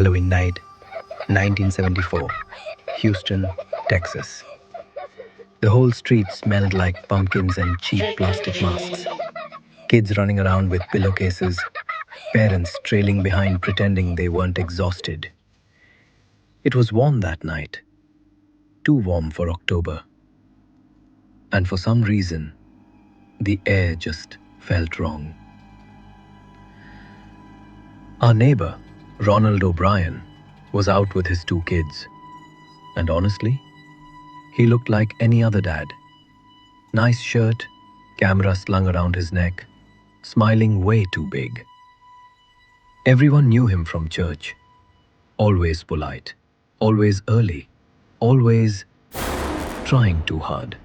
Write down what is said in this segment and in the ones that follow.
Halloween night, 1974, Houston, Texas. The whole street smelled like pumpkins and cheap plastic masks. Kids running around with pillowcases, parents trailing behind pretending they weren't exhausted. It was warm that night, too warm for October. And for some reason, the air just felt wrong. Our neighbor, Ronald O'Brien, was out with his two kids. And honestly, he looked like any other dad. Nice shirt, camera slung around his neck, smiling way too big. Everyone knew him from church. Always polite, always early, always trying too hard.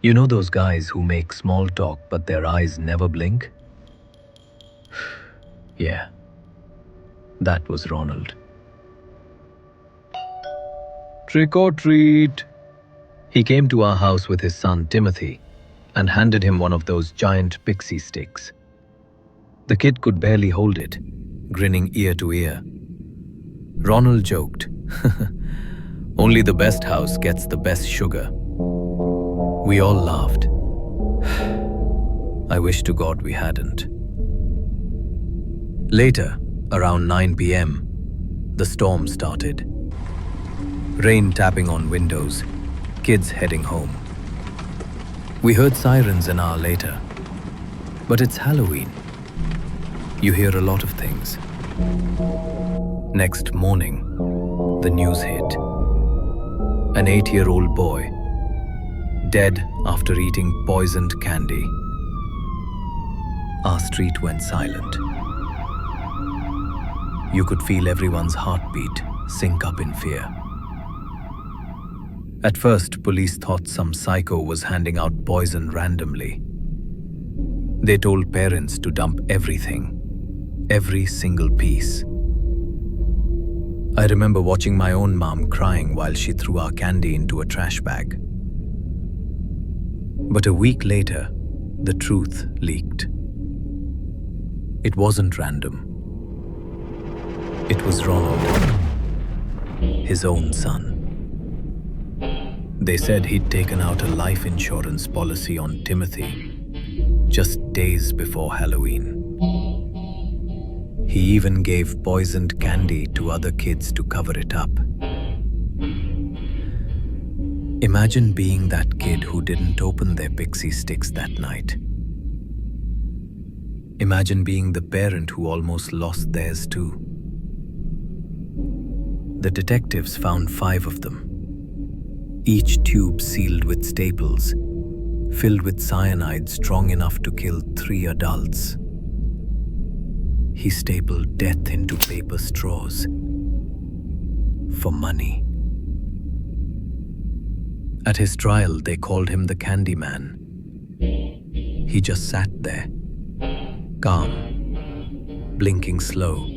You know those guys who make small talk but their eyes never blink? Yeah, that was Ronald. Trick or treat. He came to our house with his son Timothy and handed him one of those giant pixie sticks. The kid could barely hold it, grinning ear to ear. Ronald joked, "Only the best house gets the best sugar." We all laughed. I wish to God we hadn't. Later, around 9 p.m., the storm started. Rain tapping on windows, kids heading home. We heard sirens an hour later. But it's Halloween. You hear a lot of things. Next morning, the news hit. An 8-year-old boy, dead after eating poisoned candy. Our street went silent. You could feel everyone's heartbeat sink up in fear. At first, police thought some psycho was handing out poison randomly. They told parents to dump everything, every single piece. I remember watching my own mom crying while she threw our candy into a trash bag. But a week later, the truth leaked. It wasn't random. It was Ronald, his own son. They said he'd taken out a life insurance policy on Timothy just days before Halloween. He even gave poisoned candy to other kids to cover it up. Imagine being that kid who didn't open their pixie sticks that night. Imagine being the parent who almost lost theirs too. The detectives found 5 of them, each tube sealed with staples, filled with cyanide strong enough to kill 3 adults. He stapled death into paper straws for money. At his trial, they called him the Candy Man. He just sat there, calm, blinking slow,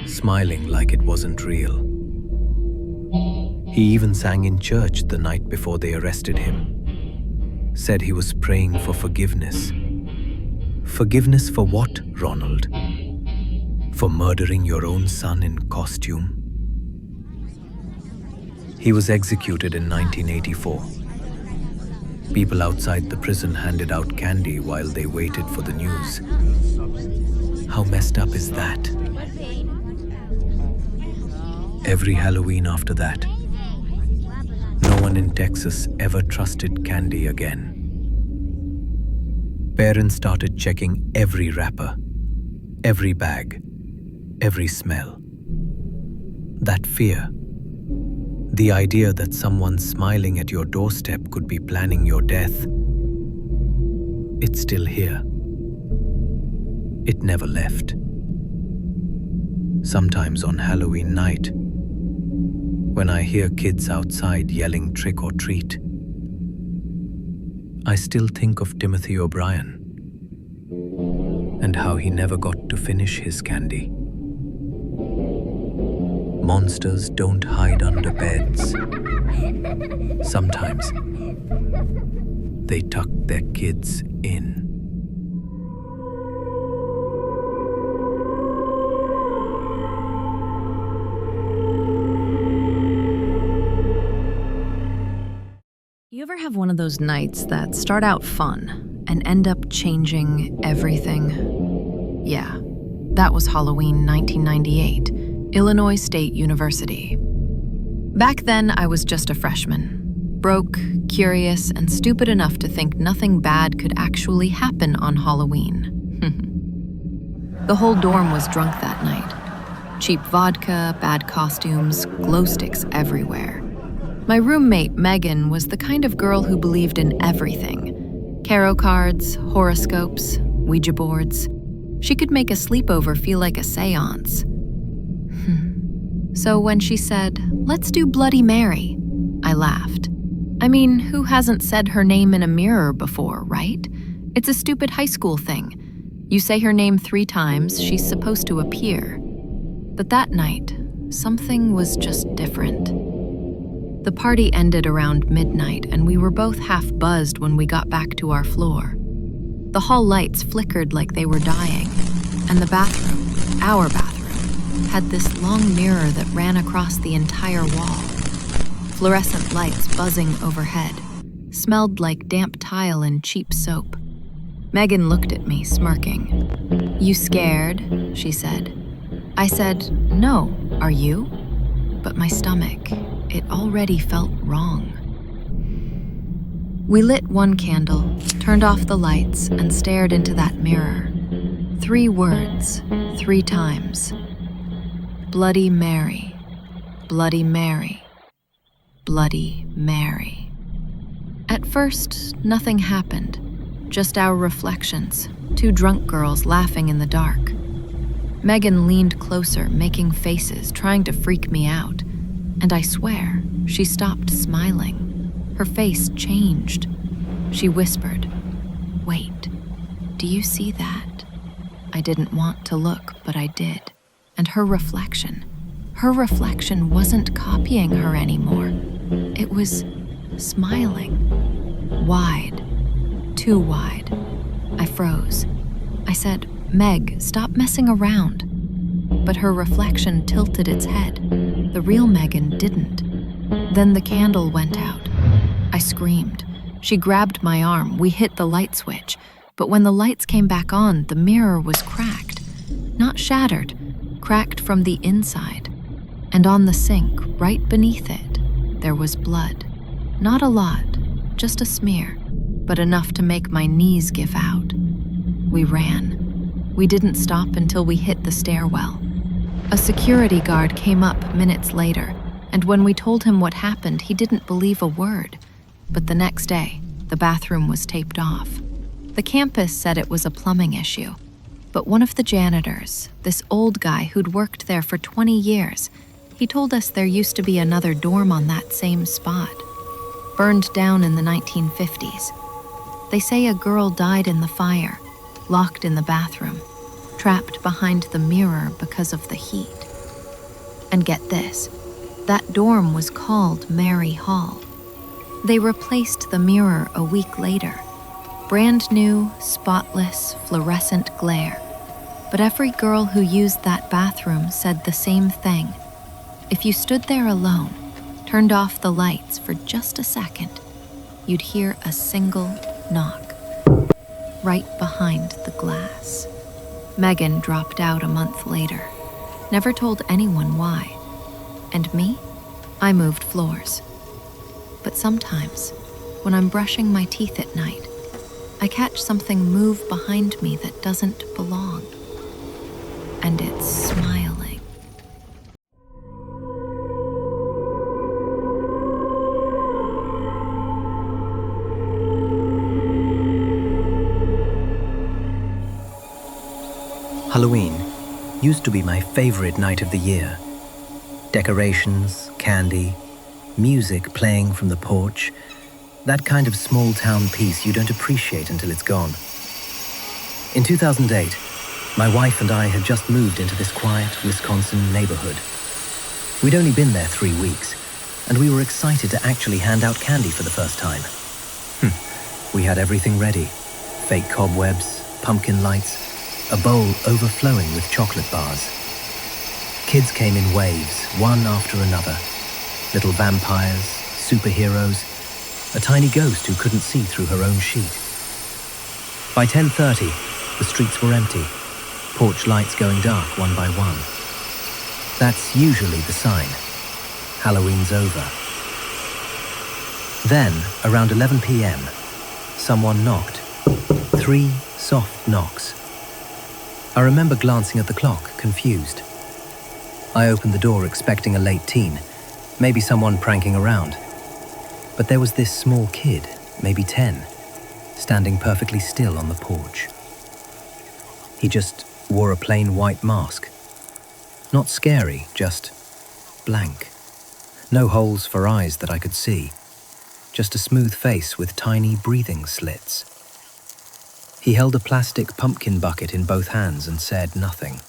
smiling like it wasn't real. He even sang in church the night before they arrested him. Said he was praying for forgiveness. Forgiveness for what, Ronald? For murdering your own son in costume? He was executed in 1984. People outside the prison handed out candy while they waited for the news. How messed up is that? Every Halloween after that, no one in Texas ever trusted candy again. Parents started checking every wrapper, every bag, every smell. That fear, the idea that someone smiling at your doorstep could be planning your death, it's still here. It never left. Sometimes on Halloween night, when I hear kids outside yelling trick or treat, I still think of Timothy O'Brien and how he never got to finish his candy. Monsters don't hide under beds. Sometimes they tuck their kids in. have one of those nights that start out fun and end up changing everything? Yeah, that was Halloween 1998, Illinois State University. Back then, I was just a freshman, broke, curious, and stupid enough to think nothing bad could actually happen on Halloween. The whole dorm was drunk that night. Cheap vodka, bad costumes, glow sticks everywhere. My roommate, Megan, was the kind of girl who believed in everything. Tarot cards, horoscopes, Ouija boards. She could make a sleepover feel like a seance. So when she said, "Let's do Bloody Mary," I laughed. I mean, who hasn't said her name in a mirror before, right? It's a stupid high school thing. You say her name 3 times, she's supposed to appear. But that night, something was just different. The party ended around midnight, and we were both half buzzed when we got back to our floor. The hall lights flickered like they were dying, and the bathroom, our bathroom, had this long mirror that ran across the entire wall. Fluorescent lights buzzing overhead, smelled like damp tile and cheap soap. Megan looked at me, smirking. "You scared?" she said. I said, "No, are you?" But my stomach, it already felt wrong. We lit one candle, turned off the lights, and stared into that mirror. 3 words, 3 times. Bloody Mary, Bloody Mary, Bloody Mary. At first, nothing happened. Just our reflections, 2 drunk girls laughing in the dark. Megan leaned closer, making faces, trying to freak me out. And I swear, she stopped smiling. Her face changed. She whispered, "Wait, do you see that?" I didn't want to look, but I did. And her reflection wasn't copying her anymore. It was smiling. Wide. Too wide. I froze. I said, "Meg, stop messing around." But her reflection tilted its head. The real Megan didn't. Then the candle went out. I screamed. She grabbed my arm. We hit the light switch. But when the lights came back on, the mirror was cracked. Not shattered, cracked from the inside. And on the sink, right beneath it, there was blood. Not a lot, just a smear, but enough to make my knees give out. We ran. We didn't stop until we hit the stairwell. A security guard came up minutes later, and when we told him what happened, he didn't believe a word. But the next day, the bathroom was taped off. The campus said it was a plumbing issue, but one of the janitors, this old guy who'd worked there for 20 years, he told us there used to be another dorm on that same spot, burned down in the 1950s. They say a girl died in the fire, locked in the bathroom, trapped behind the mirror because of the heat. And get this, that dorm was called Mary Hall. They replaced the mirror a week later. Brand new, spotless, fluorescent glare. But every girl who used that bathroom said the same thing. If you stood there alone, turned off the lights for just a second, you'd hear a single knock right behind the glass. Megan dropped out a month later, never told anyone why. And me? I moved floors. But sometimes, when I'm brushing my teeth at night, I catch something move behind me that doesn't belong. And it's smiling. Halloween used to be my favorite night of the year. Decorations, candy, music playing from the porch, that kind of small-town peace you don't appreciate until it's gone. In 2008, my wife and I had just moved into this quiet Wisconsin neighborhood. We'd only been there 3 weeks, and we were excited to actually hand out candy for the first time. We had everything ready. Fake cobwebs, pumpkin lights, a bowl overflowing with chocolate bars. Kids came in waves, one after another. Little vampires, superheroes, a tiny ghost who couldn't see through her own sheet. By 10:30, the streets were empty, porch lights going dark one by one. That's usually the sign. Halloween's over. Then, around 11 p.m., someone knocked. 3 soft knocks. I remember glancing at the clock, confused. I opened the door expecting a late teen, maybe someone pranking around. But there was this small kid, maybe 10, standing perfectly still on the porch. He just wore a plain white mask. Not scary, just blank. No holes for eyes that I could see. Just a smooth face with tiny breathing slits. He held a plastic pumpkin bucket in both hands and said nothing.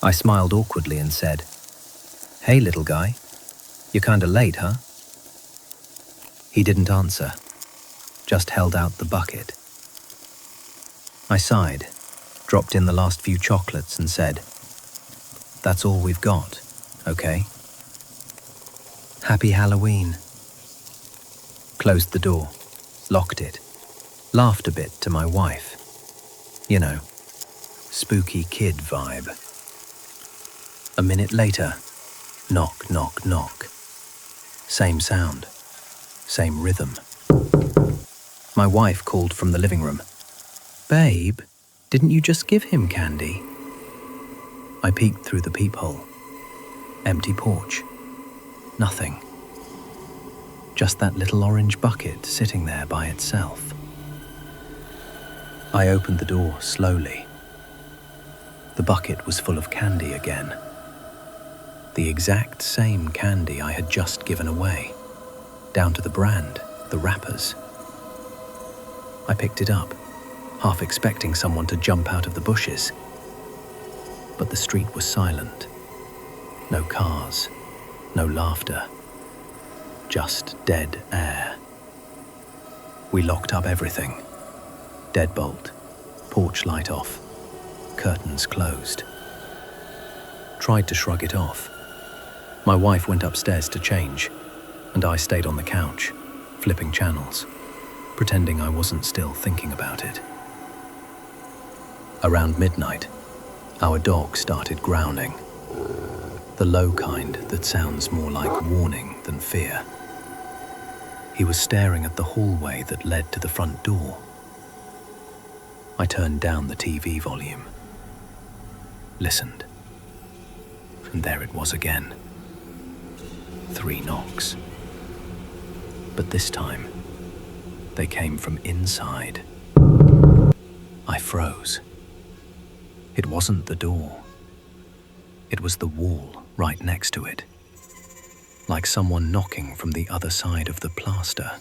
I smiled awkwardly and said, "Hey, little guy, you're kinda late, huh?" He didn't answer, just held out the bucket. I sighed, dropped in the last few chocolates and said, "That's all we've got, okay? Happy Halloween." Closed the door, locked it, laughed a bit to my wife. You know, spooky kid vibe. A minute later, knock, knock, knock. Same sound, same rhythm. My wife called from the living room. "Babe, didn't you just give him candy?" I peeked through the peephole. Empty porch. Nothing. Just that little orange bucket sitting there by itself. I opened the door slowly. The bucket was full of candy again. The exact same candy I had just given away, down to the brand, the wrappers. I picked it up, half expecting someone to jump out of the bushes. But the street was silent. No cars, no laughter. Just dead air. We locked up everything. Deadbolt, porch light off, curtains closed. Tried to shrug it off. My wife went upstairs to change, and I stayed on the couch, flipping channels, pretending I wasn't still thinking about it. Around midnight, our dog started growling. The low kind that sounds more like warning than fear. He was staring at the hallway that led to the front door. I turned down the TV volume, listened, and there it was again. 3 knocks. But this time, they came from inside. I froze. It wasn't the door. It was the wall right next to it, like someone knocking from the other side of the plaster.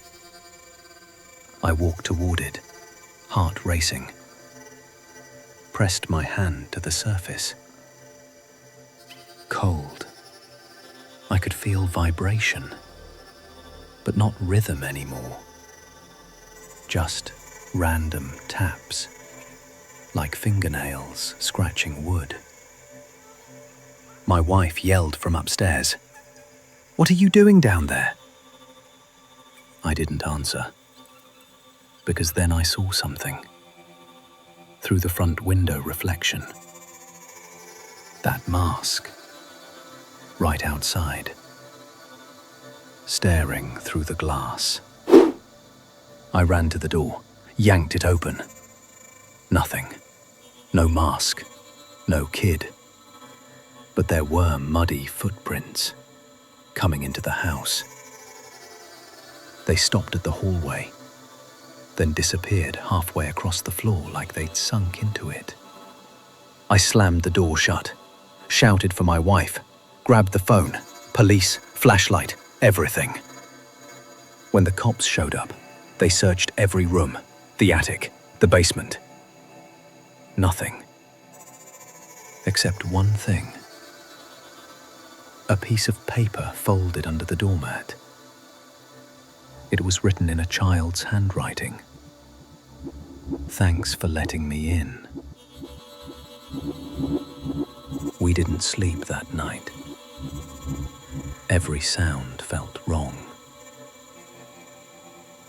I walked toward it, heart racing. Pressed my hand to the surface. Cold. I could feel vibration, but not rhythm anymore. Just random taps, like fingernails scratching wood. My wife yelled from upstairs, "What are you doing down there?" I didn't answer, because then I saw something. Through the front window reflection. That mask, right outside, staring through the glass. I ran to the door, yanked it open. Nothing. No mask. No kid. But there were muddy footprints coming into the house. They stopped at the hallway, then disappeared halfway across the floor like they'd sunk into it. I slammed the door shut, shouted for my wife, grabbed the phone, police, flashlight, everything. When the cops showed up, they searched every room, the attic, the basement. Nothing. Except one thing. A piece of paper folded under the doormat. It was written in a child's handwriting. "Thanks for letting me in." We didn't sleep that night. Every sound felt wrong.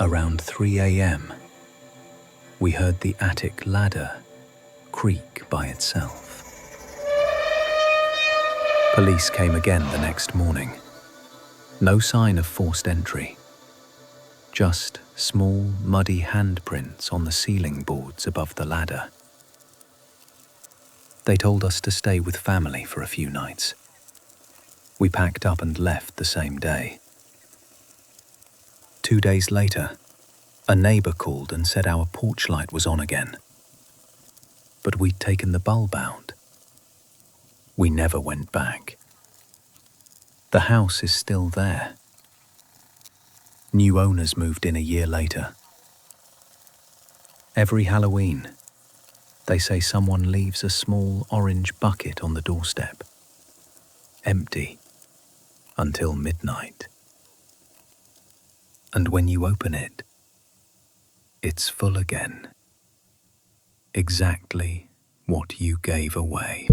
Around 3 a.m., we heard the attic ladder creak by itself. Police came again the next morning. No sign of forced entry. Just small, muddy handprints on the ceiling boards above the ladder. They told us to stay with family for a few nights. We packed up and left the same day. 2 days later, a neighbor called and said our porch light was on again. But we'd taken the bulb out. We never went back. The house is still there. New owners moved in a year later. Every Halloween, they say someone leaves a small orange bucket on the doorstep, empty until midnight. And when you open it, it's full again. Exactly what you gave away.